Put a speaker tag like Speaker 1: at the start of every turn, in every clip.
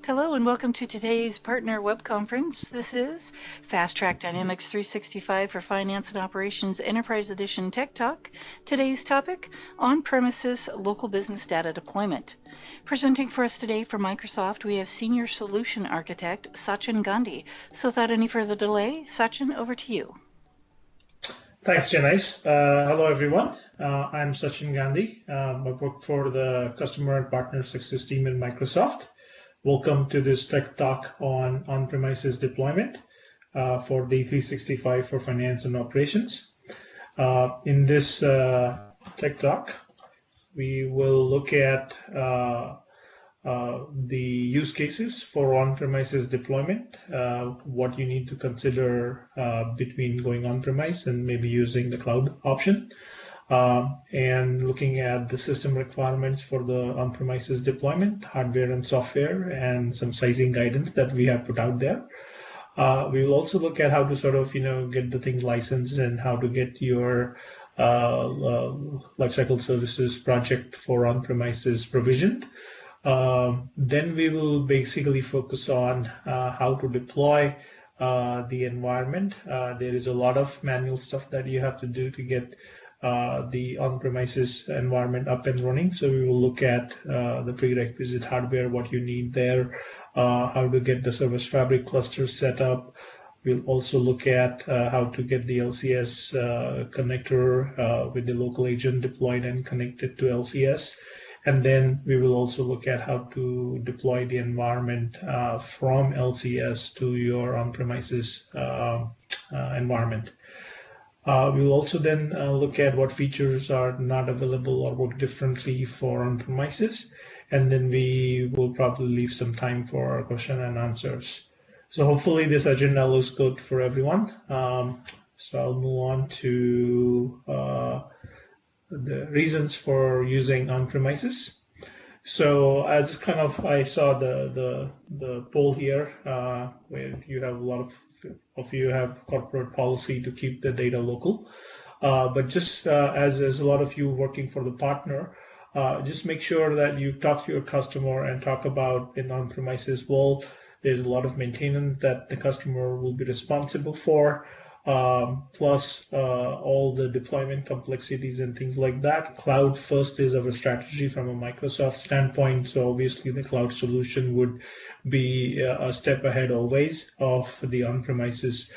Speaker 1: Hello and welcome to today's partner web conference. This is Fast Track Dynamics 365 for Finance and Operations Enterprise Edition Tech Talk. Today's topic, on-premises local business data deployment. Presenting for us today from Microsoft, we have Senior Solution Architect Sachin Gandhi. So without any further delay, Sachin, over to you.
Speaker 2: Thanks, Janice. Hello, everyone. I'm Sachin Gandhi. I work for the Customer and Partner Success team in Microsoft. Welcome to this Tech Talk on on-premises deployment for D365 for Finance and Operations. In this Tech Talk, we will look at the use cases for on-premises deployment, what you need to consider between going on-premise and maybe using the cloud option, and looking at the system requirements for the on-premises deployment, hardware and software, and some sizing guidance that we have put out there. We will also look at how to sort of, get the things licensed and how to get your lifecycle services project for on-premises provisioned. Then we will basically focus on how to deploy the environment. There is a lot of manual stuff that you have to do to get the on-premises environment up and running. So we will look at the prerequisite hardware, what you need there, how to get the service fabric cluster set up. We'll also look at how to get the LCS connector with the local agent deployed and connected to LCS. And then we will also look at how to deploy the environment from LCS to your on-premises environment. We will also then look at what features are not available or work differently for on-premises. And then we will probably leave some time for question and answers. So hopefully this agenda looks good for everyone. So I'll move on to the reasons for using on-premises. So as kind of I saw the poll here, where you have a lot of you have corporate policy to keep the data local, but just as a lot of you working for the partner, just make sure that you talk to your customer and talk about in on-premises. Well, there's a lot of maintenance that the customer will be responsible for. Plus all the deployment complexities and things like that. Cloud first is our strategy from a Microsoft standpoint, so obviously the cloud solution would be a step ahead always of the on-premises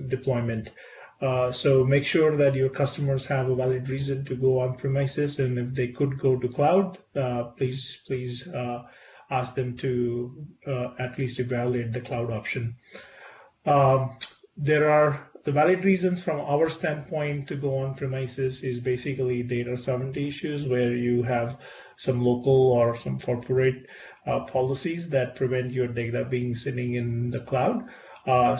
Speaker 2: deployment. So make sure that your customers have a valid reason to go on-premises, and if they could go to cloud, please ask them to at least evaluate the cloud option. There are the valid reasons from our standpoint to go on premises is basically data sovereignty issues where you have some local or some corporate policies that prevent your data being sitting in the cloud.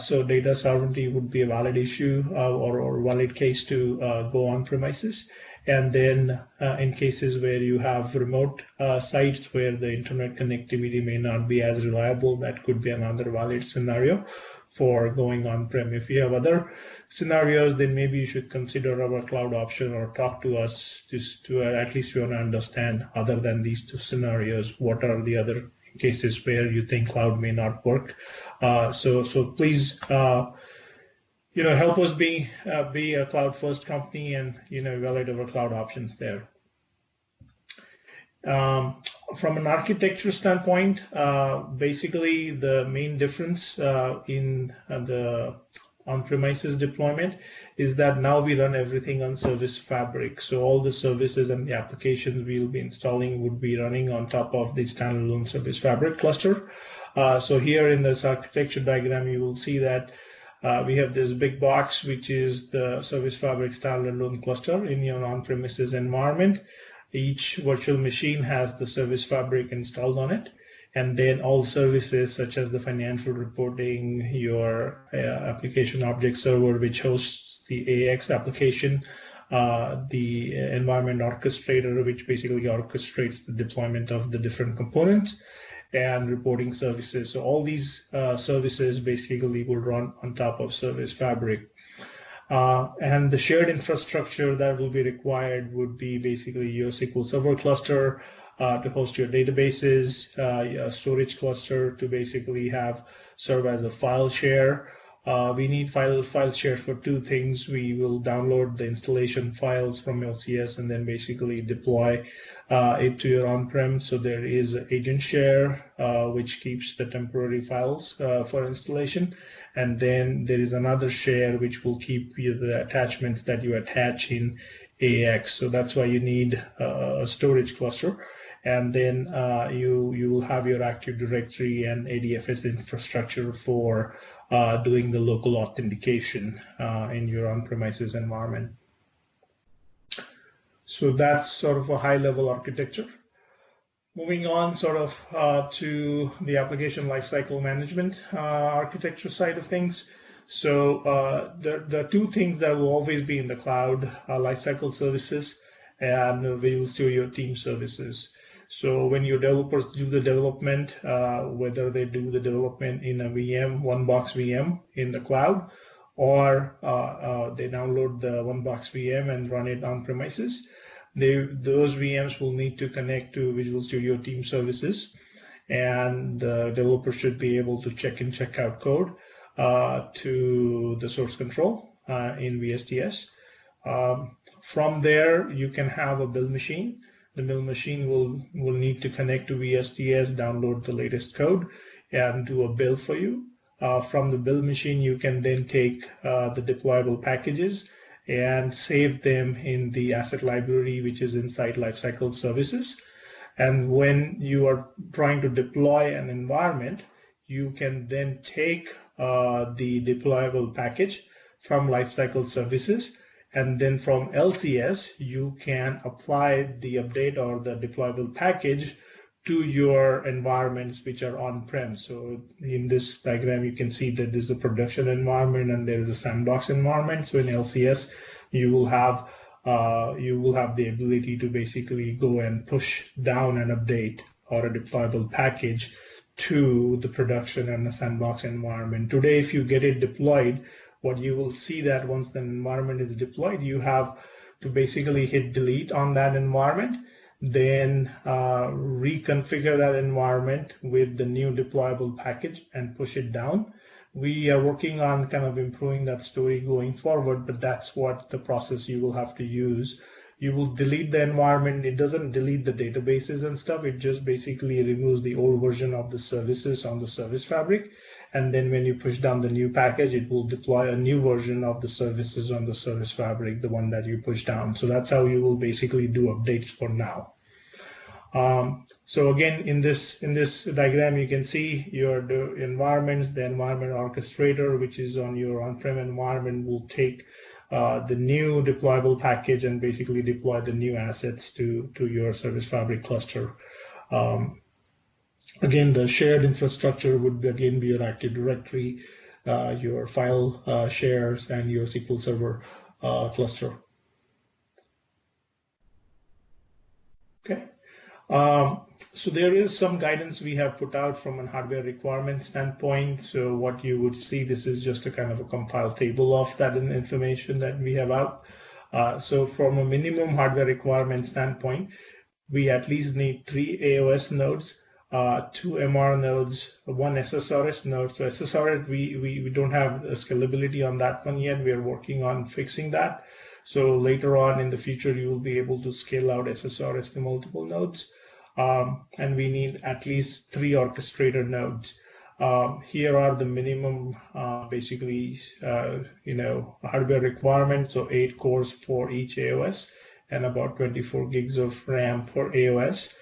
Speaker 2: So data sovereignty would be a valid issue or valid case to go on premises. And then in cases where you have remote sites where the internet connectivity may not be as reliable, that could be another valid scenario for going on-prem. If you have other scenarios, then maybe you should consider our cloud option or talk to us just to at least you want to understand, other than these two scenarios, what are the other cases where you think cloud may not work. So please, help us be a cloud-first company and evaluate our cloud options there. From an architecture standpoint, basically the main difference in the on-premises deployment is that now we run everything on Service Fabric. So all the services and the applications we'll be installing would be running on top of the standalone Service Fabric cluster. So here in this architecture diagram, you will see that we have this big box, which is the Service Fabric standalone cluster in your on-premises environment. Each virtual machine has the Service Fabric installed on it, and then all services such as the financial reporting, your application object server, which hosts the AX application, the environment orchestrator, which basically orchestrates the deployment of the different components, and reporting services. So all these services basically will run on top of Service Fabric. And the shared infrastructure that will be required would be basically your SQL Server cluster to host your databases, a storage cluster to basically serve as a file share. We need file share for two things. We will download the installation files from LCS and then basically deploy it to your on-prem. So there is agent share, which keeps the temporary files for installation. And then there is another share which will keep you the attachments that you attach in AX. So that's why you need a storage cluster. And then you will have your Active Directory and ADFS infrastructure for doing the local authentication in your on-premises environment. So that's sort of a high-level architecture. Moving on to the application lifecycle management architecture side of things. So the two things that will always be in the cloud are lifecycle services and Visual Studio Team Services. So when your developers do the development, whether they do the development in a VM, one box VM in the cloud, or they download the one box VM and run it on premises, those VMs will need to connect to Visual Studio Team Services, and the developer should be able to check in, check out code to the source control in VSTS. From there, you can have a build machine. The build machine will need to connect to VSTS, download the latest code, and do a build for you. From the build machine, you can then take the deployable packages and save them in the asset library, which is inside Lifecycle Services. And when you are trying to deploy an environment, you can then take the deployable package from Lifecycle Services, and then from LCS, you can apply the update or the deployable package to your environments which are on-prem. So in this diagram, you can see that there's a production environment and there is a sandbox environment. So in LCS, you will have the ability to basically go and push down an update or a deployable package to the production and the sandbox environment. Today, if you get it deployed, what you will see that once the environment is deployed, you have to basically hit delete on that environment, then reconfigure that environment with the new deployable package and push it down. We are working on kind of improving that story going forward, but that's what the process you will have to use. You will delete the environment. It doesn't delete the databases and stuff. It just basically removes the old version of the services on the service fabric. And then when you push down the new package, it will deploy a new version of the services on the service fabric, the one that you push down. So that's how you will basically do updates for now. So again, in this diagram, you can see your environments. The environment orchestrator, which is on your on-prem environment, will take the new deployable package and basically deploy the new assets to your service fabric cluster. Again, the shared infrastructure would again be your Active Directory, your file shares, and your SQL Server cluster. Okay. So there is some guidance we have put out from a hardware requirement standpoint. So what you would see, this is just a kind of a compiled table of that information that we have out. So from a minimum hardware requirement standpoint, we at least need 3 AOS nodes, 2 MR nodes, 1 SSRS node. So SSRS, we don't have scalability on that one yet. We are working on fixing that. So later on in the future, you will be able to scale out SSRS to multiple nodes. And we need at least 3 orchestrator nodes. Here are the minimum, basically, hardware requirements. So 8 cores for each AOS and about 24 gigs of RAM for AOS.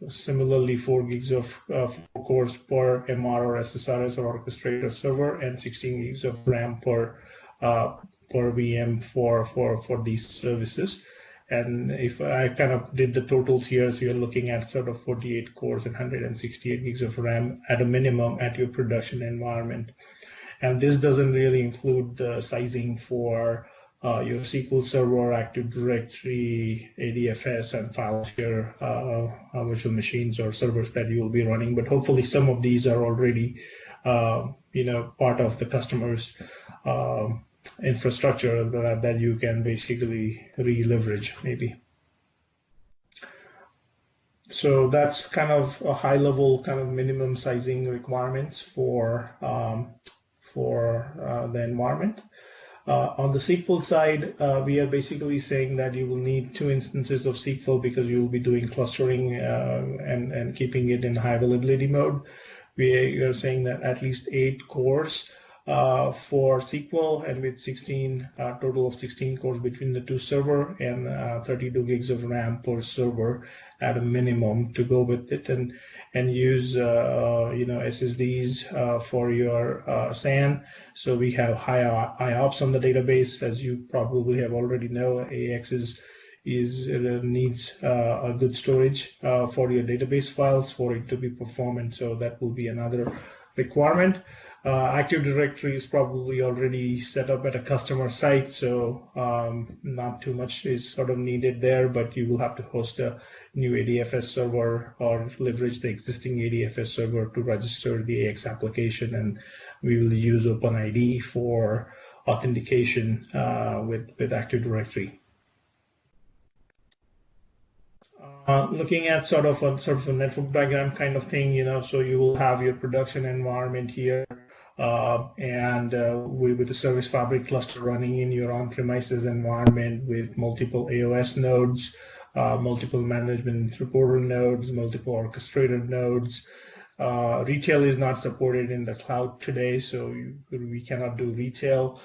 Speaker 2: Similarly, 4 gigs of 4 cores per MR or SSRS or orchestrator server, and 16 gigs of RAM per VM for these services. And if I kind of did the totals here, so you're looking at sort of 48 cores and 168 gigs of RAM at a minimum at your production environment. And this doesn't really include the sizing for your SQL Server, Active Directory, ADFS, and file share virtual machines or servers that you will be running. But hopefully some of these are already, part of the customer's infrastructure that you can basically re-leverage maybe. So that's kind of a high-level kind of minimum sizing requirements for the environment. On the SQL side, we are basically saying that you will need 2 instances of SQL because you will be doing clustering and keeping it in high availability mode. We are saying that at least 8 cores for SQL, and with 16 total of 16 cores between the 2 server, and 32 gigs of RAM per server at a minimum to go with it, and use SSDs for your SAN. So we have high IOPS on the database, as you probably have already know. AX needs a good storage for your database files for it to be performant. So that will be another requirement. Active Directory is probably already set up at a customer site, so not too much is sort of needed there, but you will have to host a new ADFS server or leverage the existing ADFS server to register the AX application, and we will use OpenID for authentication with Active Directory. Looking at sort of a network diagram kind of thing, so you will have your production environment here, and with the service fabric cluster running in your on-premises environment with multiple AOS nodes, multiple management reporter nodes, multiple orchestrator nodes. Retail is not supported in the cloud today, so we cannot do retail.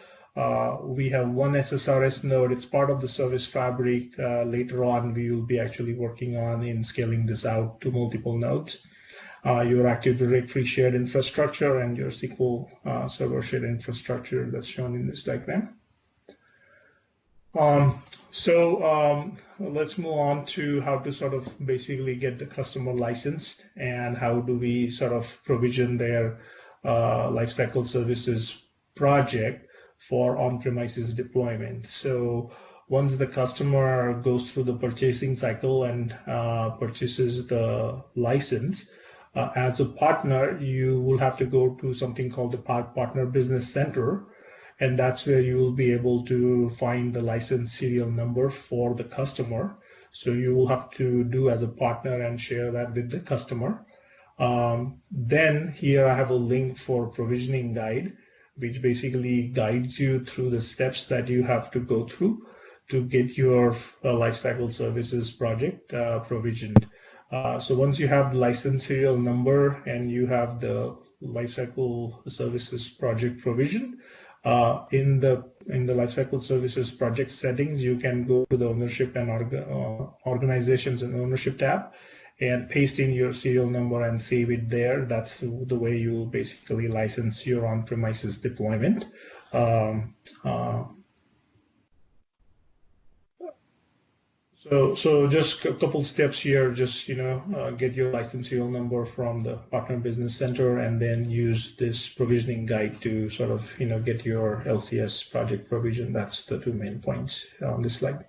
Speaker 2: We have one SSRS node. It's part of the service fabric. Later on, we will be actually working on in scaling this out to multiple nodes. Your Active Directory shared infrastructure and your SQL Server shared infrastructure that's shown in this diagram. Let's move on to how to sort of basically get the customer licensed and how do we sort of provision their lifecycle services project for on-premises deployment. So once the customer goes through the purchasing cycle and purchases the license, as a partner, you will have to go to something called the Partner Business Center, and that's where you will be able to find the license serial number for the customer. So you will have to do as a partner and share that with the customer. Then here I have a link for provisioning guide, which basically guides you through the steps that you have to go through to get your lifecycle services project provisioned. So once you have the license serial number and you have the lifecycle services project provision, in the lifecycle services project settings, you can go to the ownership and organizations and ownership tab and paste in your serial number and save it there. That's the way you will basically license your on-premises deployment. So just a couple steps here, just get your license serial number from the Partner Business Center and then use this provisioning guide to sort of get your LCS project provision. That's the 2 main points on this slide.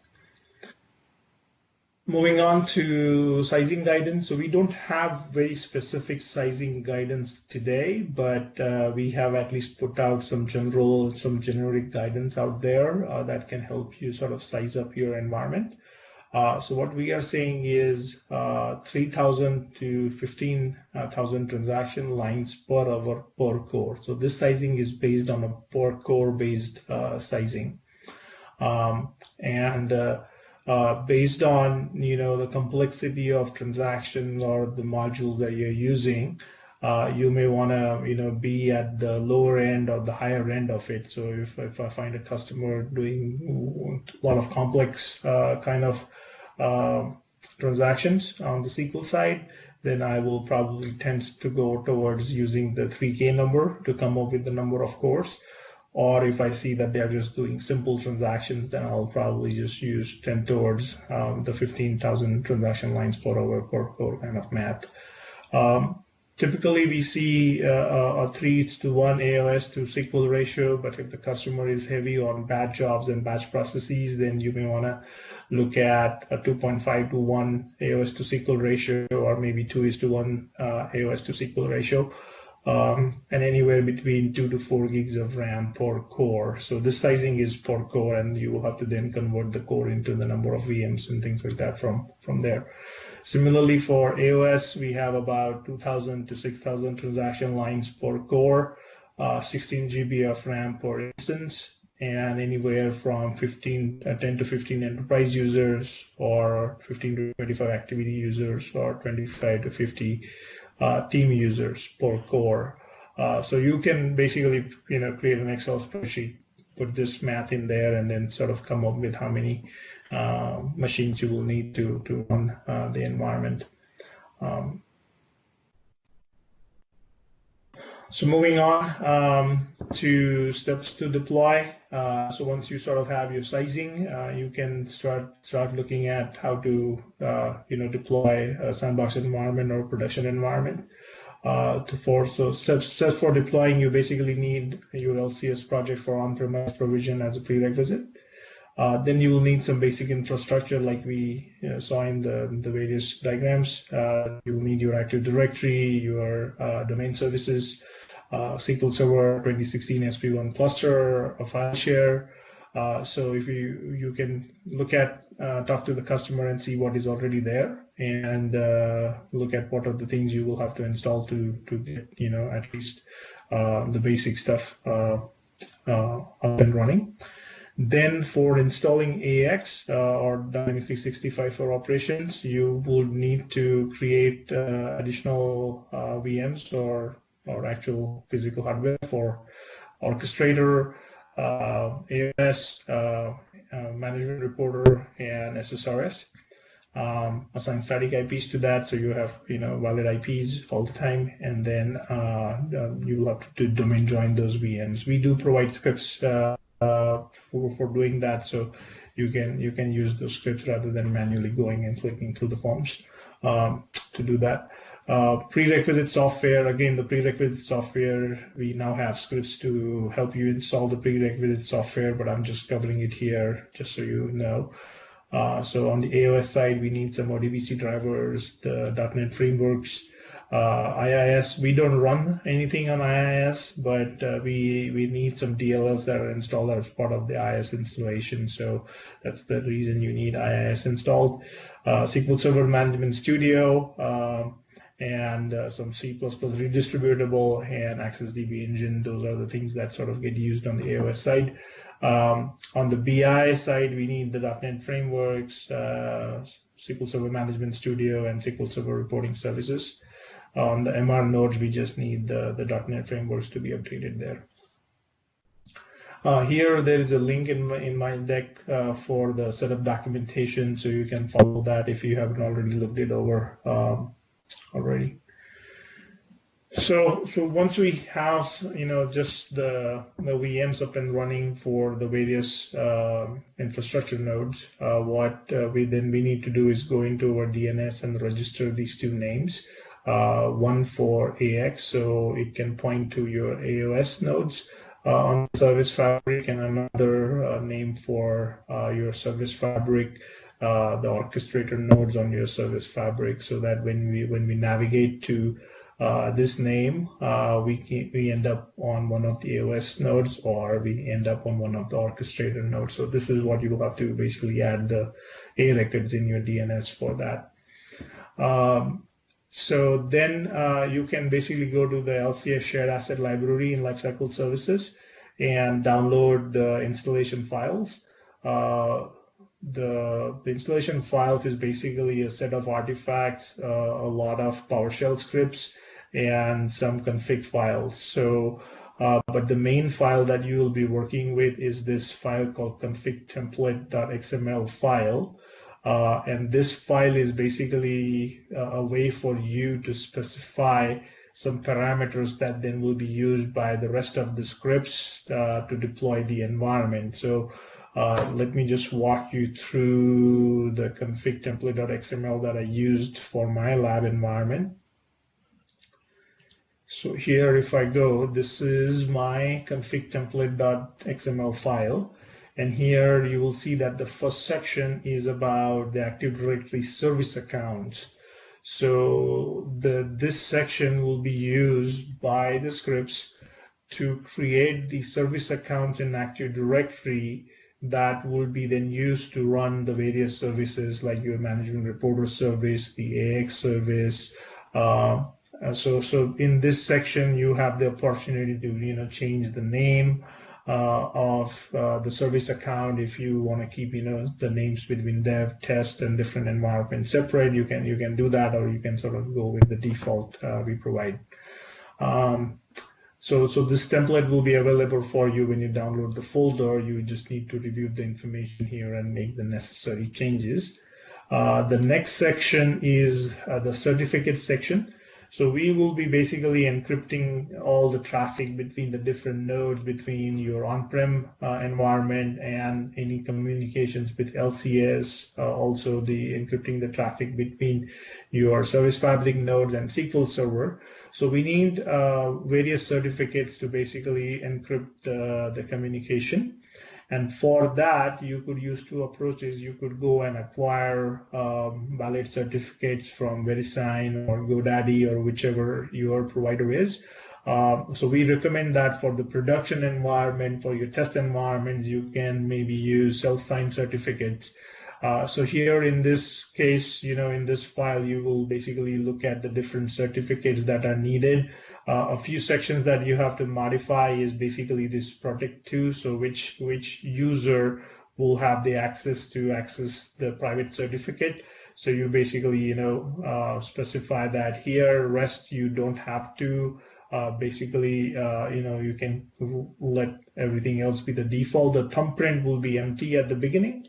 Speaker 2: Moving on to sizing guidance. So we don't have very specific sizing guidance today, but we have at least put out some generic guidance out there that can help you sort of size up your environment. So what we are saying is 3,000 to 15,000 transaction lines per hour per core. So this sizing is based on a per core based sizing. Based on the complexity of transactions or the modules that you're using, you may want to be at the lower end or the higher end of it. So if I find a customer doing a lot of complex kind of transactions on the SQL side, then I will probably tend to go towards using the 3K number to come up with the number of cores. Or if I see that they're just doing simple transactions, then I'll probably just tend towards the 15,000 transaction lines per hour per core kind of math. Typically, we see a 3:1 AOS to SQL ratio, but if the customer is heavy on batch jobs and batch processes, then you may want to look at a 2.5:1 AOS to SQL ratio, or maybe 2:1 AOS to SQL ratio. and anywhere between 2 to 4 gigs of RAM per core. So this sizing is per core, and you will have to then convert the core into the number of VMs and things like that from there. Similarly, for AOS, we have about 2,000 to 6,000 transaction lines per core, 16 GB of RAM per instance, and anywhere from 10 to 15 enterprise users, or 15 to 25 activity users, or 25 to 50 team users per core. So you can basically, create an Excel spreadsheet, put this math in there, and then sort of come up with how many machines you will need to run the environment. So moving on to steps to deploy. So once you sort of have your sizing, you can start looking at how to deploy a sandbox environment or production environment. So steps for deploying, you basically need your LCS project for on-premise provision as a prerequisite. Then you will need some basic infrastructure like we saw in the various diagrams. You will need your Active Directory, your domain services, SQL Server 2016 SP1 cluster, a file share. So if you can talk to the customer and see what is already there, and look at what are the things you will have to install to get at least the basic stuff up and running. Then for installing AX or Dynamics 365 for operations, you will need to create additional VMs or actual physical hardware for orchestrator, AOS, management reporter, and SSRS. Assign static IPs to that, so you have valid IPs all the time, and then you will have to domain join those VMs. We do provide scripts for doing that, so you can use those scripts rather than manually going and clicking through the forms to do that. Prerequisite software, again, the prerequisite software, we now have scripts to help you install the prerequisite software, but I'm just covering it here just so you know. So on the AOS side, we need some ODBC drivers, the .NET frameworks, IIS. We don't run anything on IIS, but we need some DLLs that are installed as part of the IIS installation. So that's the reason you need IIS installed. SQL Server Management Studio, and some C++ redistributable and AccessDB engine. Those are the things that sort of get used on the AOS side. On the BI side, we need the .NET frameworks, SQL Server Management Studio, and SQL Server Reporting Services. On the MR nodes, we just need the .NET frameworks to be updated there. Here, there is a link in my deck for the setup documentation, so you can follow that if you haven't already looked it over already. So once we have just the VMs up and running for the various infrastructure nodes, what we need to do is go into our DNS and register these two names. One for AX, so it can point to your AOS nodes on Service Fabric, and another name for your Service Fabric, the orchestrator nodes on your Service Fabric, so that when we navigate to this name, we end up on one of the AOS nodes, or we end up on one of the orchestrator nodes. So this is what you will have to basically add the A records in your DNS for that. So then you can basically go to the LCS shared asset library in Lifecycle Services and download the installation files. The installation files is basically a set of artifacts, a lot of PowerShell scripts, and some config files. So, but the main file that you will be working with is this file called config-template.xml file. And this file is basically a way for you to specify some parameters that then will be used by the rest of the scripts to deploy the environment. So let me just walk you through the config-template.xml that I used for my lab environment. So here, if I go, this is my config-template.xml file. And here you will see that the first section is about the Active Directory service accounts. So this section will be used by the scripts to create the service accounts in Active Directory that will be then used to run the various services like your management reporter service, the AX service. So in this section, you have the opportunity to change the name of the service account. If you want to keep the names between dev, test, and different environments separate, you can do that, or you can sort of go with the default we provide. So this template will be available for you when you download the folder. You just need to review the information here and make the necessary changes. The next section is the certificate section. So we will be basically encrypting all the traffic between the different nodes, between your on-prem environment and any communications with LCS. Also, the encrypting the traffic between your Service Fabric nodes and SQL Server. So we need various certificates to basically encrypt the communication. And for that, you could use two approaches. You could go and acquire valid certificates from VeriSign or GoDaddy or whichever your provider is. So we recommend that for the production environment, for your test environment, you can maybe use self-signed certificates. So here in this case, in this file, you will basically look at the different certificates that are needed. A few sections that you have to modify is basically this protect to, so which user will have the access the private certificate. So you basically, specify that here. Rest you don't have to. Basically, you can let everything else be the default. The thumbprint will be empty at the beginning.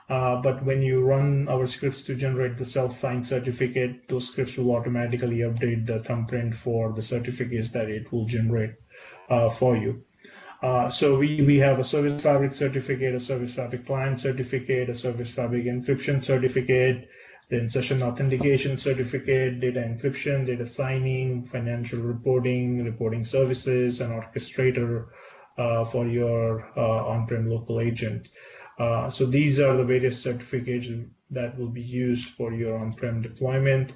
Speaker 2: But when you run our scripts to generate the self-signed certificate, those scripts will automatically update the thumbprint for the certificates that it will generate for you. So we have a Service Fabric certificate, a Service Fabric client certificate, a Service Fabric encryption certificate, then session authentication certificate, data encryption, data signing, financial reporting services, and orchestrator for your on-prem local agent. So these are the various certificates that will be used for your on-prem deployment.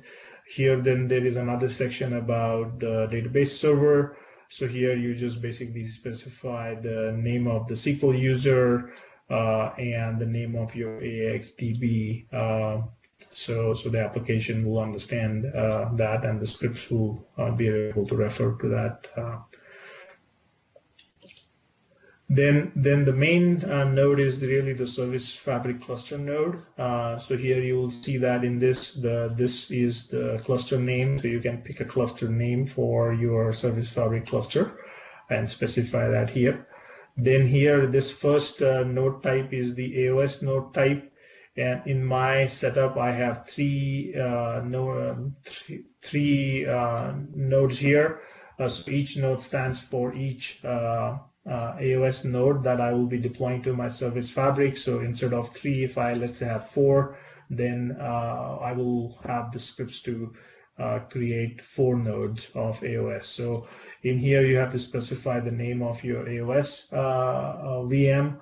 Speaker 2: Here, then there is another section about the database server. So here you just basically specify the name of the SQL user and the name of your AXDB. So the application will understand that, and the scripts will be able to refer to that. Then the main node is really the Service Fabric cluster node. So here you will see that in this is the cluster name. So you can pick a cluster name for your Service Fabric cluster and specify that here. Then here, this first node type is the AOS node type. And in my setup, I have three nodes here. So each node stands for each AOS node that I will be deploying to my Service Fabric. So instead of 3, if I let's say have 4, then I will have the scripts to create 4 nodes of AOS. So in here you have to specify the name of your AOS VM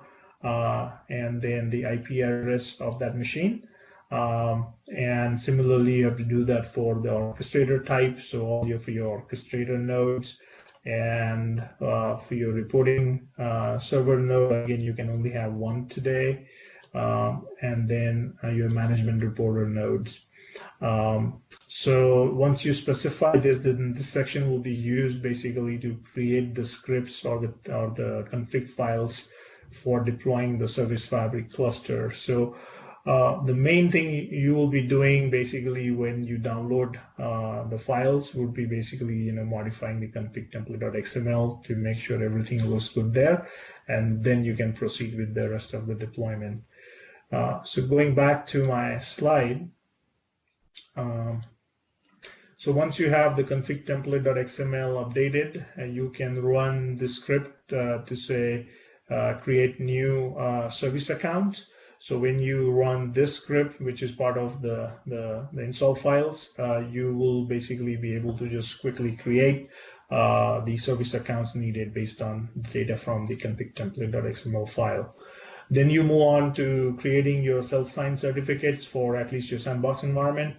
Speaker 2: and then the IP address of that machine. And similarly, you have to do that for the orchestrator type. So all for your orchestrator nodes. And for your reporting server node, again, you can only have 1 today. And then your management reporter nodes. So once you specify this, then this section will be used basically to create the scripts or the config files for deploying the Service Fabric cluster. So the main thing you will be doing basically when you download the files would be basically modifying the config template.xml to make sure everything looks good there, and then you can proceed with the rest of the deployment. So going back to my slide, so once you have the config template.xml updated, you can run the script to say create new service account. So when you run this script, which is part of the install files, you will basically be able to just quickly create the service accounts needed based on the data from the config template.xml file. Then you move on to creating your self-signed certificates for at least your sandbox environment.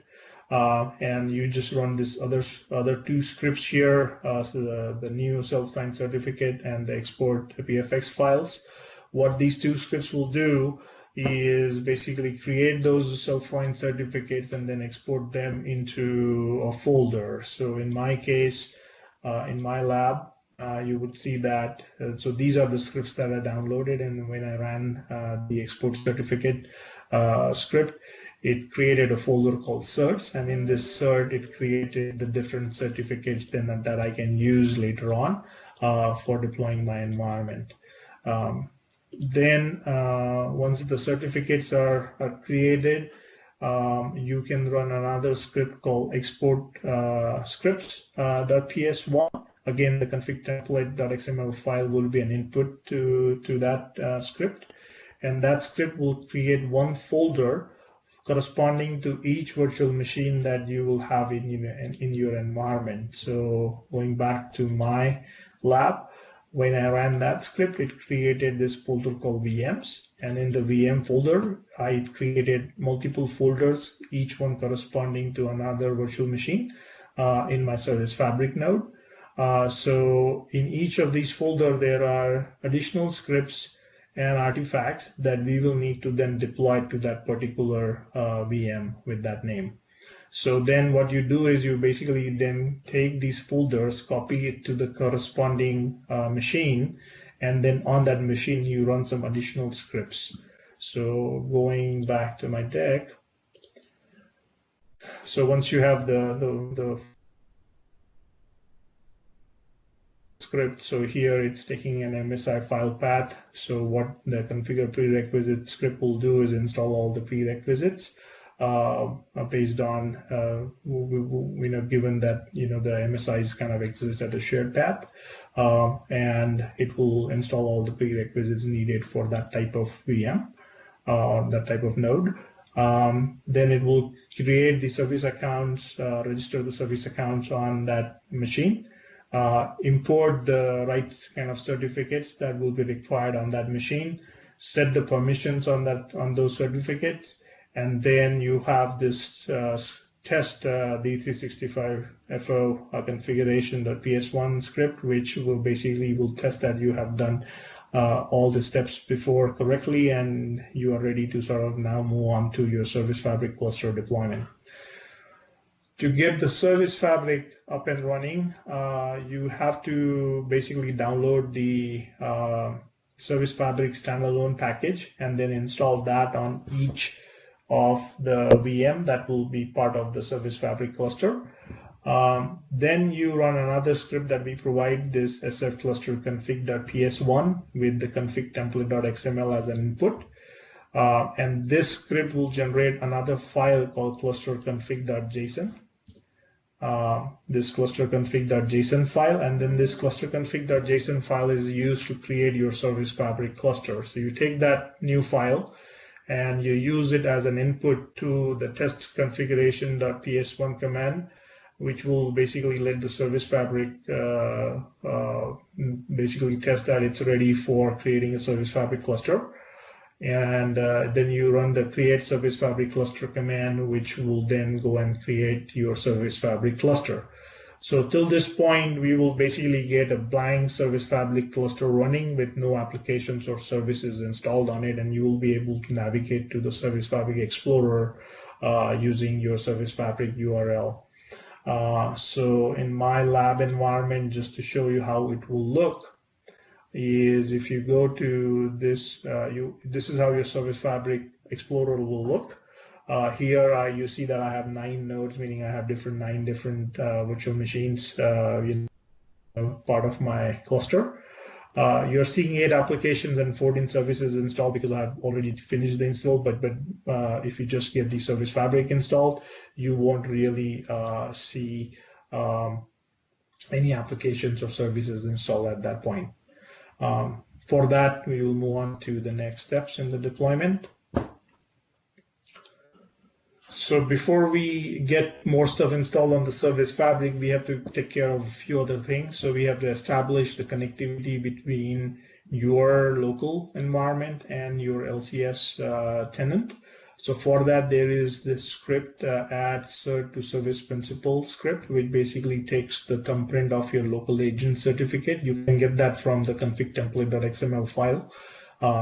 Speaker 2: and you just run this other two scripts here, so the new self-signed certificate and the export PFX files. What these two scripts will do is basically create those self-signed certificates and then export them into a folder. So in my case, in my lab, you would see that, so these are the scripts that are downloaded, and when I ran the export certificate script, it created a folder called certs, and in this cert, it created the different certificates then that I can use later on for deploying my environment. Then once the certificates are created, you can run another script called export scripts.ps1. Again, the config template.xml file will be an input to that script, and that script will create one folder corresponding to each virtual machine that you will have in your environment. So going back to my lab, when I ran that script, it created this folder called VMs, and in the VM folder, I created multiple folders, each one corresponding to another virtual machine in my Service Fabric node. So in each of these folders, there are additional scripts and artifacts that we will need to then deploy to that particular VM with that name. So then what you do is you basically then take these folders, copy it to the corresponding machine, and then on that machine you run some additional scripts. So going back to my deck, so once you have the script, so here it's taking an MSI file path. So what the configure prerequisite script will do is install all the prerequisites based on given that the MSIs kind of exist at a shared path, and it will install all the prerequisites needed for that type of VM, that type of node. Then it will create the service accounts, register the service accounts on that machine, import the right kind of certificates that will be required on that machine, set the permissions on those certificates, and then you have this test the 365FO configuration.ps1 script, which will basically test that you have done all the steps before correctly, and you are ready to sort of now move on to your Service Fabric cluster deployment. To get the Service Fabric up and running, you have to basically download the Service Fabric standalone package and then install that on each of the VM that will be part of the Service Fabric cluster. Then you run another script that we provide, this sf cluster config.ps1 with the config template.xml as an input. And this script will generate another file called cluster config.json. This cluster config.json file, and then this cluster config.json file is used to create your Service Fabric cluster. So you take that new file and you use it as an input to the test configuration.ps1 command, which will basically let the Service Fabric basically test that it's ready for creating a Service Fabric cluster. And then you run the create Service Fabric cluster command, which will then go and create your Service Fabric cluster. So till this point, we will basically get a blank Service Fabric cluster running with no applications or services installed on it, and you will be able to navigate to the Service Fabric Explorer using your Service Fabric URL. So in my lab environment, just to show you how it will look, is if you go to this, this is how your Service Fabric Explorer will look. Here you see that I have 9 nodes, meaning I have 9 different virtual machines, part of my cluster. You're seeing 8 applications and 14 services installed because I've already finished the install. But if you just get the Service Fabric installed, you won't really see any applications or services installed at that point. For that, we will move on to the next steps in the deployment. So before we get more stuff installed on the Service Fabric, we have to take care of a few other things. So we have to establish the connectivity between your local environment and your LCS tenant. So for that, there is this script, add cert to service principal script, which basically takes the thumbprint of your local agent certificate. You can get that from the config template.xml file,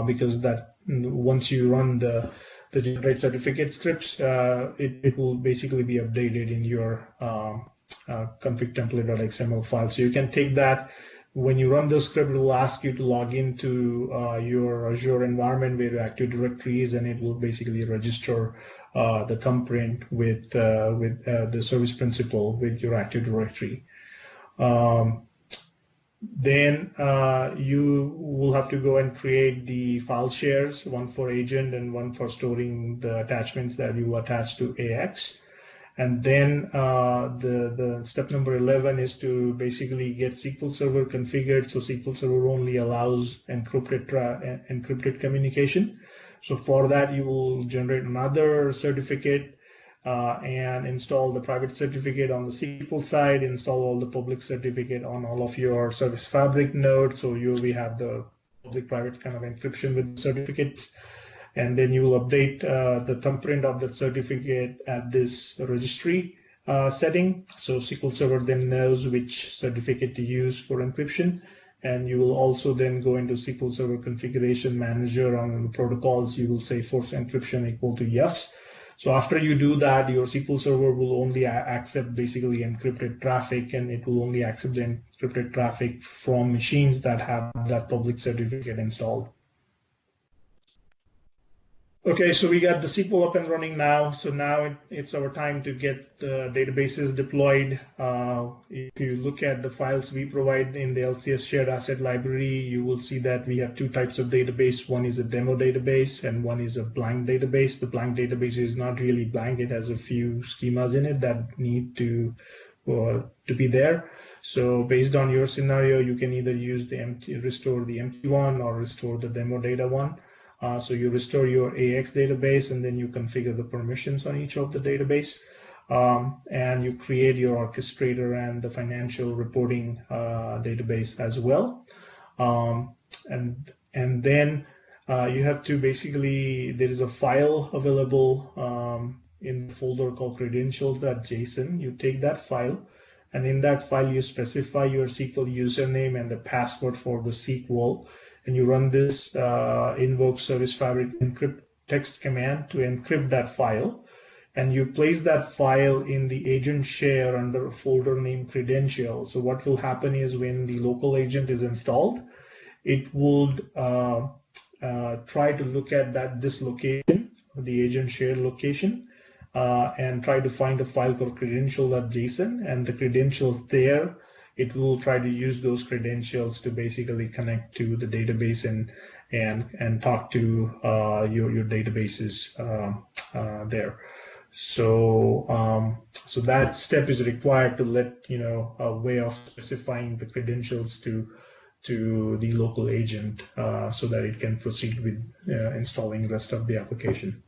Speaker 2: because that once you run the generate certificate scripts, it will basically be updated in your config template.xml file. So you can take that. When you run the script, it will ask you to log into your Azure environment where your Active Directory is, and it will basically register the thumbprint with the service principal with your Active Directory. Then you will have to go and create the file shares, one for agent and one for storing the attachments that you attach to AX. And then the step number 11 is to basically get SQL Server configured. So SQL Server only allows encrypted communication. So for that, you will generate another certificate and install the private certificate on the SQL side, install all the public certificate on all of your Service Fabric nodes. So we have the public-private kind of encryption with certificates. And then you will update the thumbprint of the certificate at this registry setting. So SQL Server then knows which certificate to use for encryption. And you will also then go into SQL Server Configuration Manager on the protocols. You will say force encryption equal to yes. So after you do that, your SQL Server will only accept basically encrypted traffic, and it will only accept the encrypted traffic from machines that have that public certificate installed. Okay, so we got the SQL up and running now. So now it's our time to get the databases deployed. If you look at the files we provide in the LCS shared asset library, you will see that we have two types of database. One is a demo database and one is a blank database. The blank database is not really blank. It has a few schemas in it that need to be there. So based on your scenario, you can either use restore the empty one or restore the demo data one. So you restore your AX database, and then you configure the permissions on each of the database, and you create your orchestrator and the financial reporting database as well. And then you have to basically, there is a file available in the folder called credentials.json. You take that file, and in that file you specify your SQL username and the password for the SQL. And you run this invoke service fabric encrypt text command to encrypt that file. And you place that file in the agent share under a folder named credentials. So what will happen is when the local agent is installed, it would try to look at this location, the agent share location, and try to find a file called credential.json, and the credentials there, it will try to use those credentials to basically connect to the database and talk to your databases there. So so that step is required to let a way of specifying the credentials to the local agent so that it can proceed with installing the rest of the application.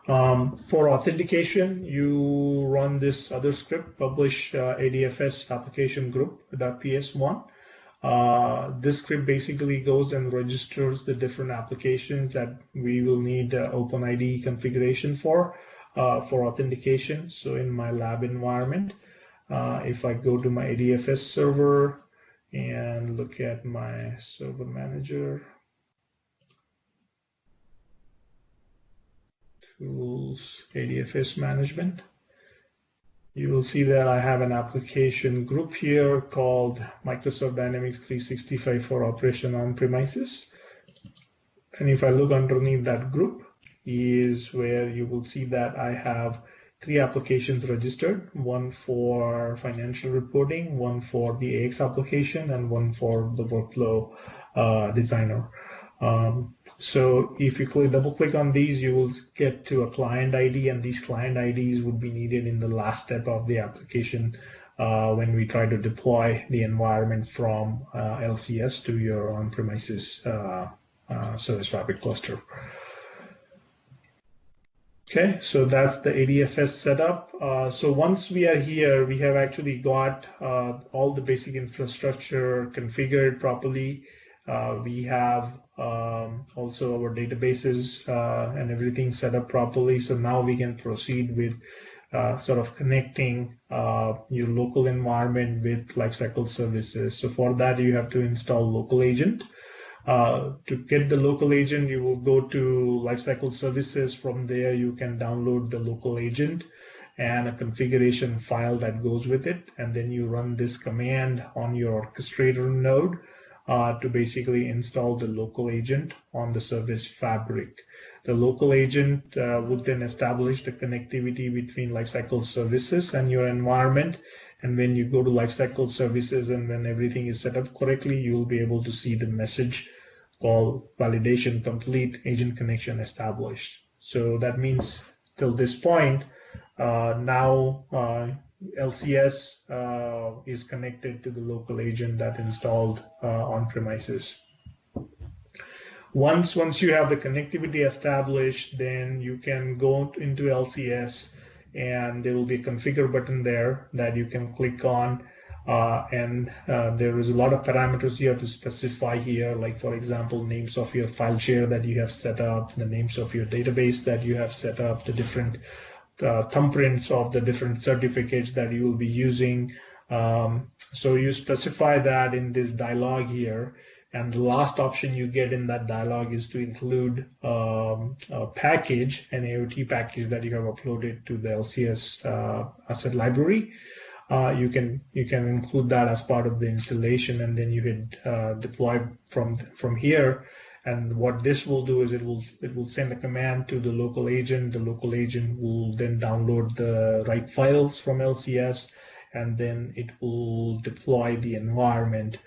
Speaker 2: For authentication, you run this other script, publish ADFS application group.ps1. This script basically goes and registers the different applications that we will need OpenID configuration for authentication. So in my lab environment, if I go to my ADFS server and look at my server manager, tools, ADFS management, you will see that I have an application group here called Microsoft Dynamics 365 for operation on premises. And if I look underneath that group is where you will see that I have 3 applications registered, one for financial reporting, one for the AX application, and one for the workflow designer. So if you double click on these, you will get to a client ID, and these client IDs would be needed in the last step of the application when we try to deploy the environment from LCS to your on-premises service fabric cluster. Okay, so that's the ADFS setup. So once we are here, we have actually got all the basic infrastructure configured properly. We have also our databases and everything set up properly. So now we can proceed with sort of connecting your local environment with lifecycle services. So for that, you have to install local agent. To get the local agent, you will go to lifecycle services. From there, you can download the local agent and a configuration file that goes with it. And then you run this command on your orchestrator node to basically install the local agent on the service fabric. The local agent would then establish the connectivity between lifecycle services and your environment. And when you go to lifecycle services and when everything is set up correctly, you'll be able to see the message called validation complete, agent connection established. So that means till this point, now LCS is connected to the local agent that installed on premises. Once you have the connectivity established, then you can go into LCS and there will be a configure button there that you can click on. And there is a lot of parameters you have to specify here, like for example, names of your file share that you have set up, the names of your database that you have set up, the different thumbprints of the different certificates that you will be using. So you specify that in this dialog here. And the last option you get in that dialog is to include a package, an AOT package that you have uploaded to the LCS asset library. You can include that as part of the installation, and then you hit deploy from here. And what this will do is it will send a command to the local agent. The local agent will then download the right files from LCS, and then it will deploy the environment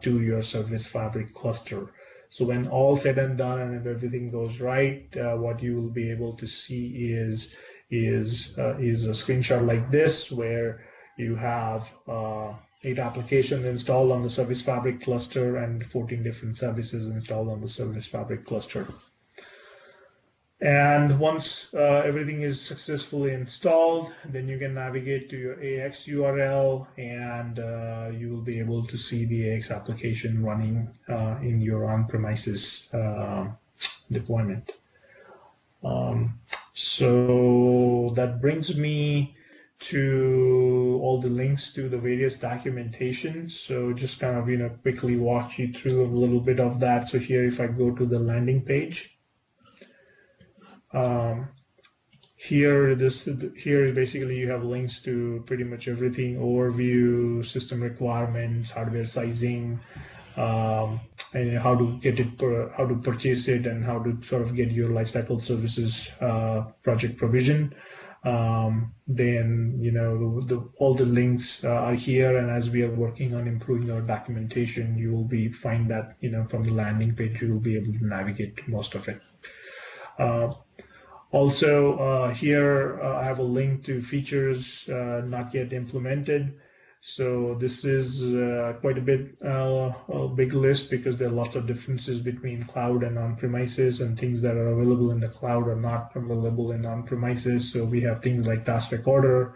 Speaker 2: to your service fabric cluster. So when all said and done, and if everything goes right, what you will be able to see is a screenshot like this, where you have 8 applications installed on the service fabric cluster and 14 different services installed on the service fabric cluster. And once everything is successfully installed, then you can navigate to your AX URL, and you will be able to see the AX application running in your on-premises deployment. So that brings me to all the links to the various documentation. So just kind of quickly walk you through a little bit of that. So here, if I go to the landing page, here basically you have links to pretty much everything: overview, system requirements, hardware sizing, and how to get it, how to purchase it, and how to sort of get your lifecycle services project provision. Then all the links are here, and as we are working on improving our documentation, you will find that from the landing page you will be able to navigate to most of it. Also, here I have a link to features not yet implemented. So this is quite a big list, because there are lots of differences between cloud and on-premises, and things that are available in the cloud are not available in on-premises. So we have things like Task Recorder,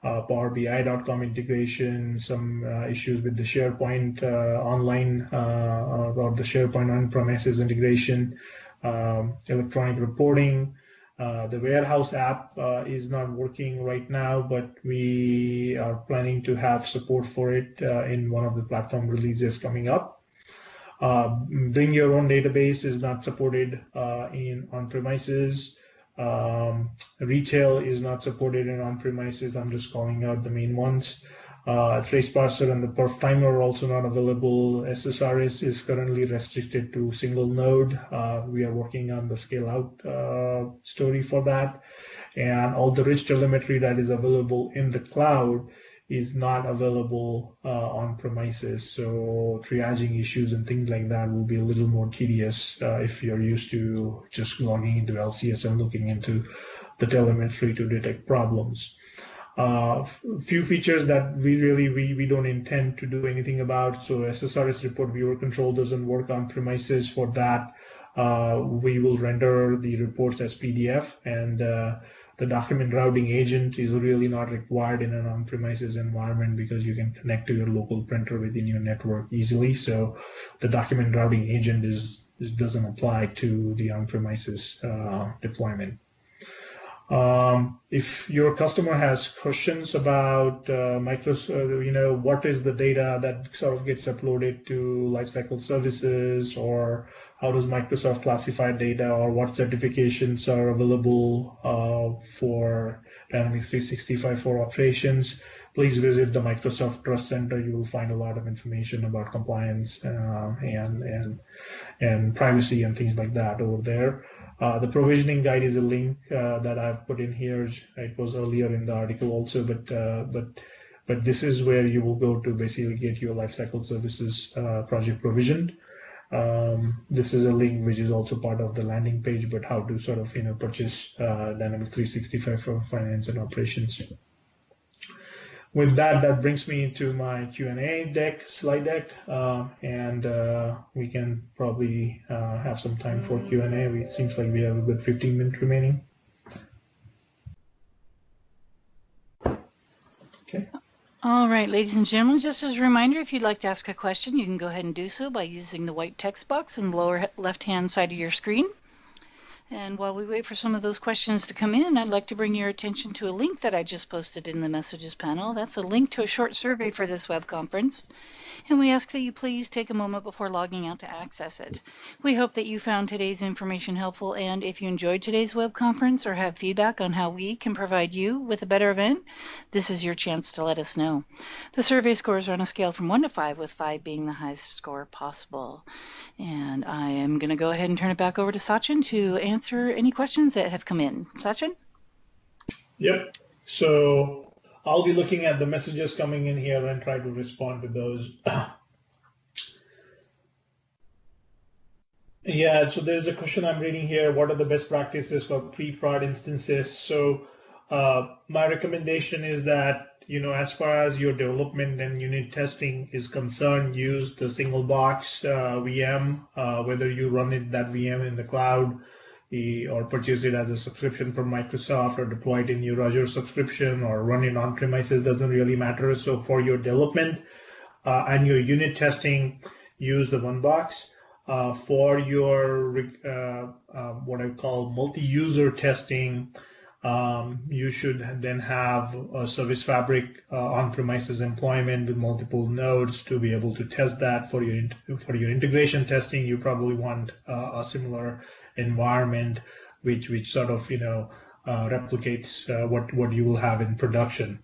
Speaker 2: PowerBI.com integration, some issues with the SharePoint online or the SharePoint on-premises integration, electronic reporting. The warehouse app is not working right now, but we are planning to have support for it in one of the platform releases coming up. Bring your own database is not supported in on-premises. Retail is not supported in on-premises. I'm just calling out the main ones. Trace parser and the perf timer are also not available. SSRS is currently restricted to single node. We are working on the scale out story for that. And all the rich telemetry that is available in the cloud is not available on premises. So triaging issues and things like that will be a little more tedious if you're used to just logging into LCS and looking into the telemetry to detect problems. Few features that we don't intend to do anything about. So SSRS report viewer control doesn't work on premises. For that, we will render the reports as PDF, and the document routing agent is really not required in an on-premises environment, because you can connect to your local printer within your network easily. So the document routing agent is this doesn't apply to the on-premises deployment. If your customer has questions about Microsoft, what is the data that sort of gets uploaded to Lifecycle Services, or how does Microsoft classify data, or what certifications are available for Dynamics 365 for operations, please visit the Microsoft Trust Center. You will find a lot of information about compliance and privacy and things like that over there. The provisioning guide is a link that I've put in here. It was earlier in the article also, but this is where you will go to basically get your lifecycle services project provisioned. This is a link which is also part of the landing page, but how to sort of purchase Dynamics 365 for finance and operations. With that brings me to my Q&A slide deck, and we can probably have some time for Q&A. It seems like we have a good 15 minutes remaining. Okay.
Speaker 1: All right, ladies and gentlemen, just as a reminder, if you'd like to ask a question, you can go ahead and do so by using the white text box in the lower left-hand side of your screen. And while we wait for some of those questions to come in, I'd like to bring your attention to a link that I just posted in the messages panel. That's a link to a short survey for this web conference. And we ask that you please take a moment before logging out to access it. We hope that you found today's information helpful, and if you enjoyed today's web conference or have feedback on how we can provide you with a better event, this is your chance to let us know. The survey scores are on a scale from 1 to 5, with 5 being the highest score possible. And I am going to go ahead and turn it back over to Sachin to answer any questions that have come in. Sachin?
Speaker 2: Yep. So I'll be looking at the messages coming in here and try to respond to those. Yeah, so there's a question I'm reading here. What are the best practices for pre-prod instances? So my recommendation is that, as far as your development and unit testing is concerned, use the single box VM, whether you run that VM in the cloud or purchase it as a subscription from Microsoft or deploy it in your Azure subscription or run it on premises, doesn't really matter. So for your development and your unit testing, use the one box. For your what I call multi-user testing, you should then have a service fabric on-premises employment with multiple nodes to be able to test that. For your integration testing, you probably want a similar environment which sort of replicates what you will have in production.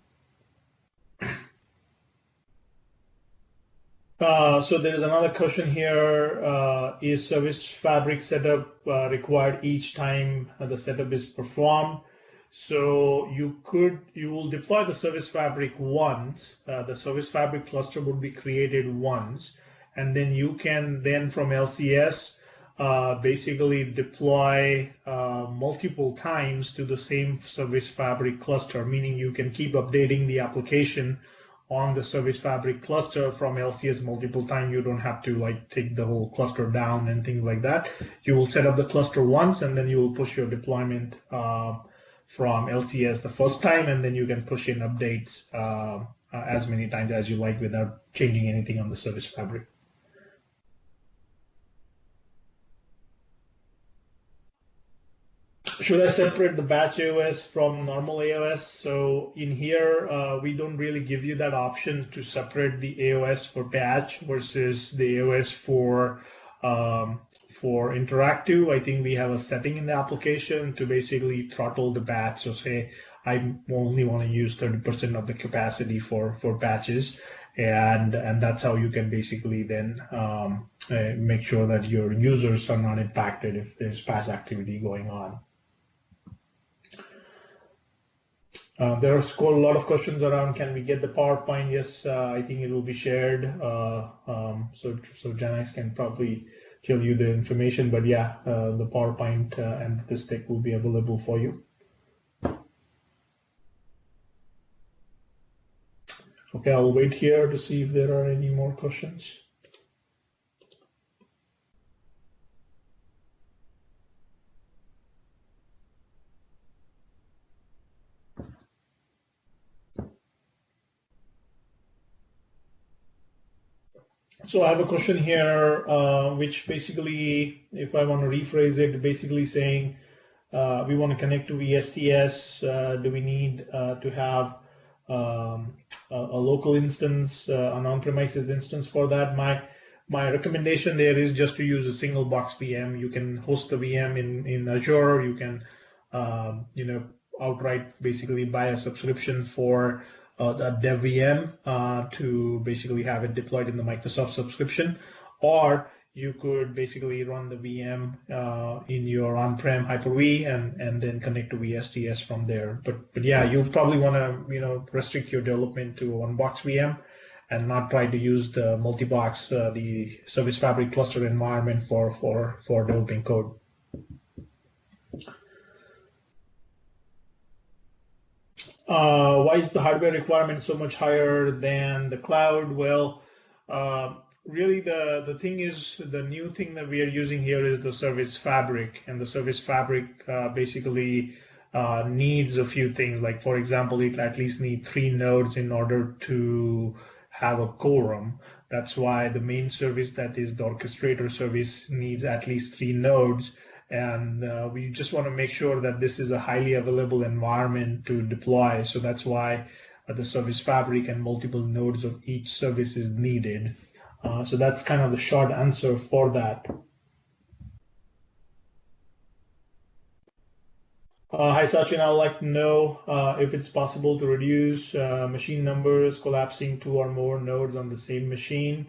Speaker 2: So there is another question here. Is service fabric setup required each time the setup is performed? So you will deploy the service fabric once. The service fabric cluster would be created once, and then you can from LCS basically deploy multiple times to the same service fabric cluster, meaning you can keep updating the application on the service fabric cluster from LCS multiple times. You don't have to take the whole cluster down and things like that. You will set up the cluster once, and then you will push your deployment from LCS the first time, and then you can push in updates as many times as you like without changing anything on the service fabric. Should I separate the batch AOS from normal AOS? So in here, we don't really give you that option to separate the AOS for batch versus the AOS for interactive. I think we have a setting in the application to basically throttle the batch. So say I only want to use 30% of the capacity for batches, and that's how you can basically then make sure that your users are not impacted if there's batch activity going on. There are a lot of questions around, can we get the PowerPoint? Yes, I think it will be shared. So Janice can probably tell you the information, but yeah, the PowerPoint and this deck will be available for you. Okay, I'll wait here to see if there are any more questions. So I have a question here, which basically, if I want to rephrase it, basically saying we want to connect to VSTS. Do we need to have a local instance, an on-premises instance for that? My recommendation there is just to use a single box VM. You can host the VM in Azure. You can outright basically buy a subscription for a dev VM to basically have it deployed in the Microsoft subscription, or you could basically run the VM in your on-prem Hyper-V and then connect to VSTS from there. But yeah, you probably want to restrict your development to one box VM and not try to use the multi-box, the Service Fabric cluster environment for developing code. Why is the hardware requirement so much higher than the cloud? Well, really the thing is, the new thing that we are using here is the Service Fabric, and the Service Fabric basically needs a few things. Like, for example, it at least needs 3 nodes in order to have a quorum. That's why the main service, that is the orchestrator service, needs at least 3 nodes. And we just want to make sure that this is a highly available environment to deploy. So that's why the Service Fabric and multiple nodes of each service is needed. So that's kind of the short answer for that. Hi, Sachin. I would like to know if it's possible to reduce machine numbers collapsing 2 or more nodes on the same machine.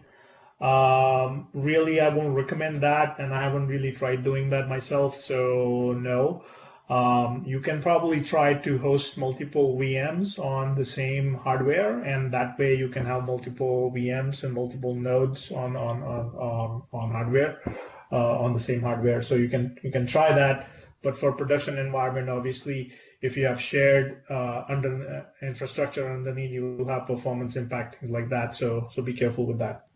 Speaker 2: Really, I won't recommend that, and I haven't really tried doing that myself, so no. You can probably try to host multiple VMs on the same hardware, and that way you can have multiple VMs and multiple nodes on hardware on the same hardware. So you can try that. But for production environment, obviously, if you have shared infrastructure underneath, you will have performance impact, things like that. So be careful with that.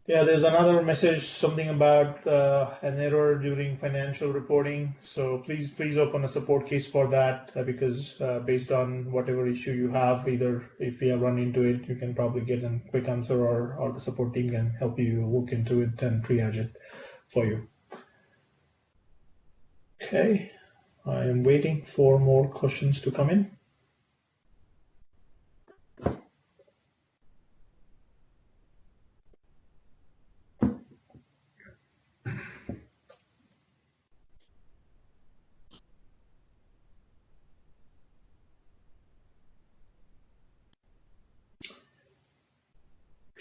Speaker 2: Yeah, there's another message, something about an error during financial reporting. So please open a support case for that because based on whatever issue you have, either if you have run into it, you can probably get a quick answer, or the support team can help you look into it and triage it for you. Okay, I am waiting for more questions to come in.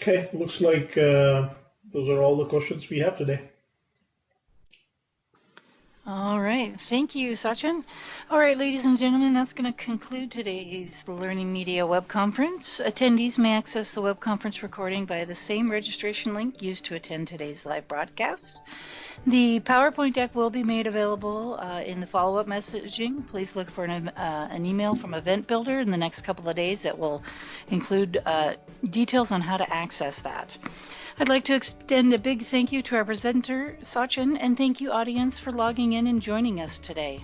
Speaker 2: Okay, looks like those are all the questions we have today.
Speaker 1: All right. Thank you, Sachin. All right, ladies and gentlemen, that's going to conclude today's Learning Media web conference. Attendees may access the web conference recording via the same registration link used to attend today's live broadcast. The PowerPoint deck will be made available in the follow-up messaging. Please look for an email from Event Builder in the next couple of days that will include details on how to access that. I'd like to extend a big thank you to our presenter, Sachin, and thank you, audience, for logging in and joining us today.